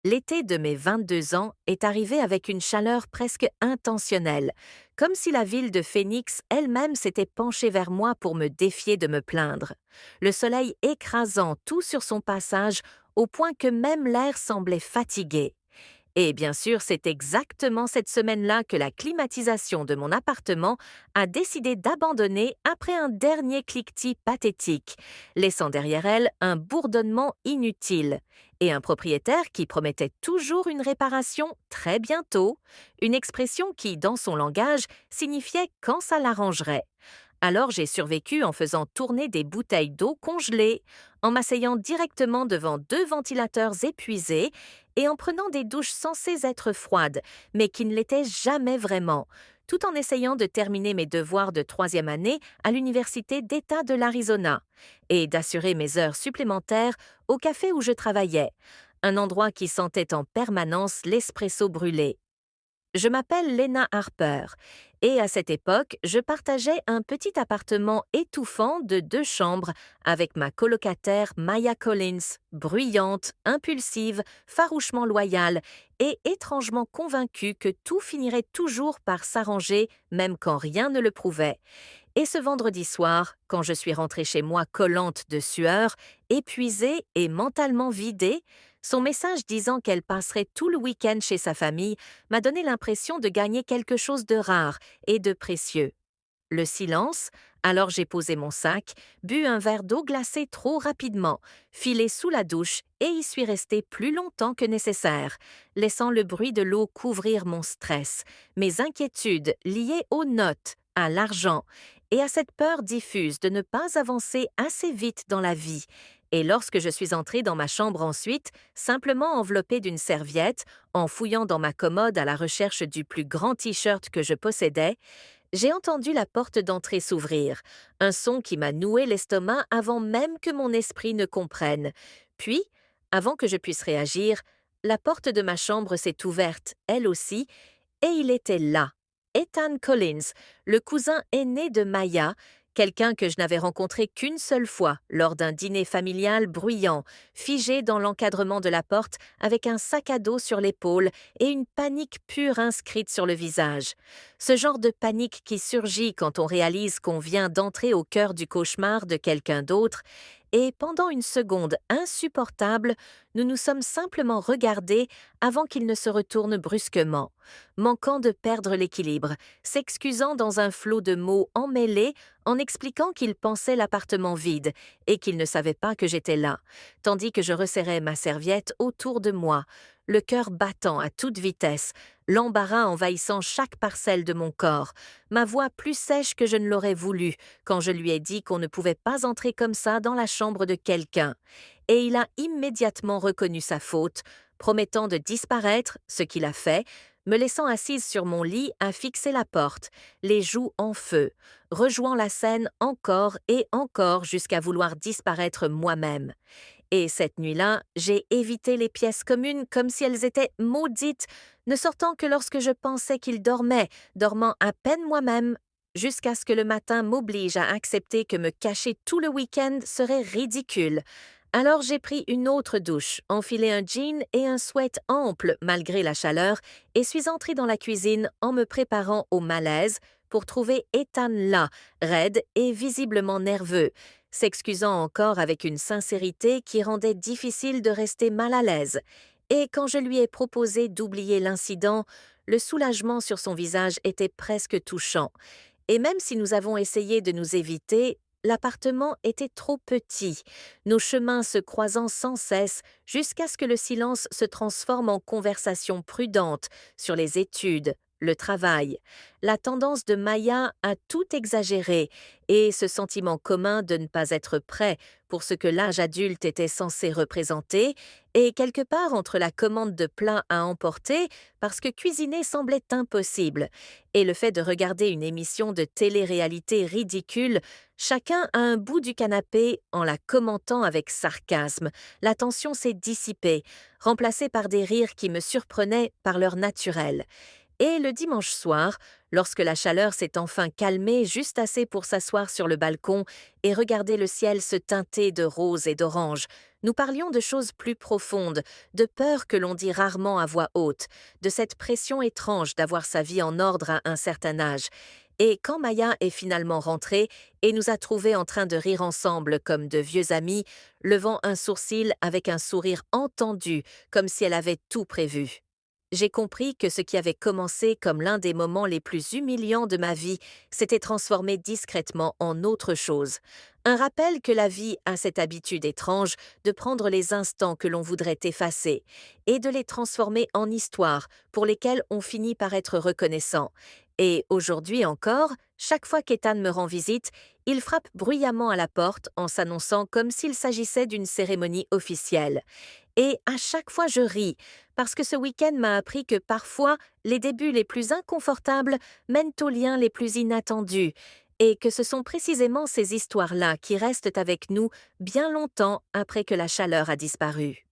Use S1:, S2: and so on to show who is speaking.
S1: L'été de mes 22 ans est arrivé avec une chaleur presque intentionnelle, comme si la ville de Phoenix elle-même s'était penchée vers moi pour me défier de me plaindre. Le soleil écrasant tout sur son passage au point que même l'air semblait fatigué. Et bien sûr, c'est exactement cette semaine-là que la climatisation de mon appartement a décidé d'abandonner après un dernier cliquetis pathétique, laissant derrière elle un bourdonnement inutile et un propriétaire qui promettait toujours une réparation très bientôt, une expression qui, dans son langage, signifiait quand ça l'arrangerait. Alors j'ai survécu en faisant tourner des bouteilles d'eau congelées, en m'asseyant directement devant deux ventilateurs épuisés et en prenant des douches censées être froides, mais qui ne l'étaient jamais vraiment, tout en essayant de terminer mes devoirs de troisième année à l'Université d'État de l'Arizona et d'assurer mes heures supplémentaires au café où je travaillais, un endroit qui sentait en permanence l'espresso brûlé. Je m'appelle Lena Harper et à cette époque, je partageais un petit appartement étouffant de 2 chambres avec ma colocataire Maya Collins, bruyante, impulsive, farouchement loyale et étrangement convaincue que tout finirait toujours par s'arranger même quand rien ne le prouvait. Et ce vendredi soir, quand je suis rentrée chez moi collante de sueur, épuisée et mentalement vidée, son message disant qu'elle passerait tout le week-end chez sa famille m'a donné l'impression de gagner quelque chose de rare et de précieux. Le silence, alors j'ai posé mon sac, bu un verre d'eau glacée trop rapidement, filé sous la douche et y suis restée plus longtemps que nécessaire, laissant le bruit de l'eau couvrir mon stress, mes inquiétudes liées aux notes, à l'argent et à cette peur diffuse de ne pas avancer assez vite dans la vie. Et lorsque je suis entrée dans ma chambre ensuite, simplement enveloppée d'une serviette, en fouillant dans ma commode à la recherche du plus grand t-shirt que je possédais, j'ai entendu la porte d'entrée s'ouvrir, un son qui m'a noué l'estomac avant même que mon esprit ne comprenne. Puis, avant que je puisse réagir, la porte de ma chambre s'est ouverte, elle aussi, et il était là. Ethan Collins, le cousin aîné de Maya, quelqu'un que je n'avais rencontré qu'une seule fois lors d'un dîner familial bruyant, figé dans l'encadrement de la porte avec un sac à dos sur l'épaule et une panique pure inscrite sur le visage. Ce genre de panique qui surgit quand on réalise qu'on vient d'entrer au cœur du cauchemar de quelqu'un d'autre, et pendant une seconde insupportable, nous nous sommes simplement regardés avant qu'il ne se retourne brusquement, manquant de perdre l'équilibre, s'excusant dans un flot de mots emmêlés en expliquant qu'il pensait l'appartement vide et qu'il ne savait pas que j'étais là, tandis que je resserrais ma serviette autour de moi, le cœur battant à toute vitesse, l'embarras envahissant chaque parcelle de mon corps, ma voix plus sèche que je ne l'aurais voulu quand je lui ai dit qu'on ne pouvait pas entrer comme ça dans la chambre de quelqu'un. Et il a immédiatement reconnu sa faute, promettant de disparaître, ce qu'il a fait, me laissant assise sur mon lit à fixer la porte, les joues en feu, rejouant la scène encore et encore jusqu'à vouloir disparaître moi-même. Et cette nuit-là, j'ai évité les pièces communes comme si elles étaient maudites, ne sortant que lorsque je pensais qu'il dormait, dormant à peine moi-même, jusqu'à ce que le matin m'oblige à accepter que me cacher tout le week-end serait ridicule. Alors j'ai pris une autre douche, enfilé un jean et un sweat ample malgré la chaleur, et suis entrée dans la cuisine en me préparant au malaise pour trouver Ethan là, raide et visiblement nerveux, s'excusant encore avec une sincérité qui rendait difficile de rester mal à l'aise. Et quand je lui ai proposé d'oublier l'incident, le soulagement sur son visage était presque touchant. Et même si nous avons essayé de nous éviter, l'appartement était trop petit, nos chemins se croisant sans cesse jusqu'à ce que le silence se transforme en conversation prudente sur les études, le travail, la tendance de Maya à tout exagérer et ce sentiment commun de ne pas être prêt pour ce que l'âge adulte était censé représenter, et quelque part entre la commande de plats à emporter parce que cuisiner semblait impossible, et le fait de regarder une émission de télé-réalité ridicule, chacun à un bout du canapé en la commentant avec sarcasme, la tension s'est dissipée, remplacée par des rires qui me surprenaient par leur naturel. Et le dimanche soir, lorsque la chaleur s'est enfin calmée juste assez pour s'asseoir sur le balcon et regarder le ciel se teinter de rose et d'orange, nous parlions de choses plus profondes, de peurs que l'on dit rarement à voix haute, de cette pression étrange d'avoir sa vie en ordre à un certain âge. Et quand Maya est finalement rentrée et nous a trouvés en train de rire ensemble comme de vieux amis, levant un sourcil avec un sourire entendu, comme si elle avait tout prévu. J'ai compris que ce qui avait commencé comme l'un des moments les plus humiliants de ma vie s'était transformé discrètement en autre chose. Un rappel que la vie a cette habitude étrange de prendre les instants que l'on voudrait effacer et de les transformer en histoires pour lesquelles on finit par être reconnaissant. Et aujourd'hui encore, chaque fois qu'Ethan me rend visite, il frappe bruyamment à la porte en s'annonçant comme s'il s'agissait d'une cérémonie officielle. Et à chaque fois je ris, parce que ce week-end m'a appris que parfois les débuts les plus inconfortables mènent aux liens les plus inattendus, et que ce sont précisément ces histoires-là qui restent avec nous bien longtemps après que la chaleur a disparu.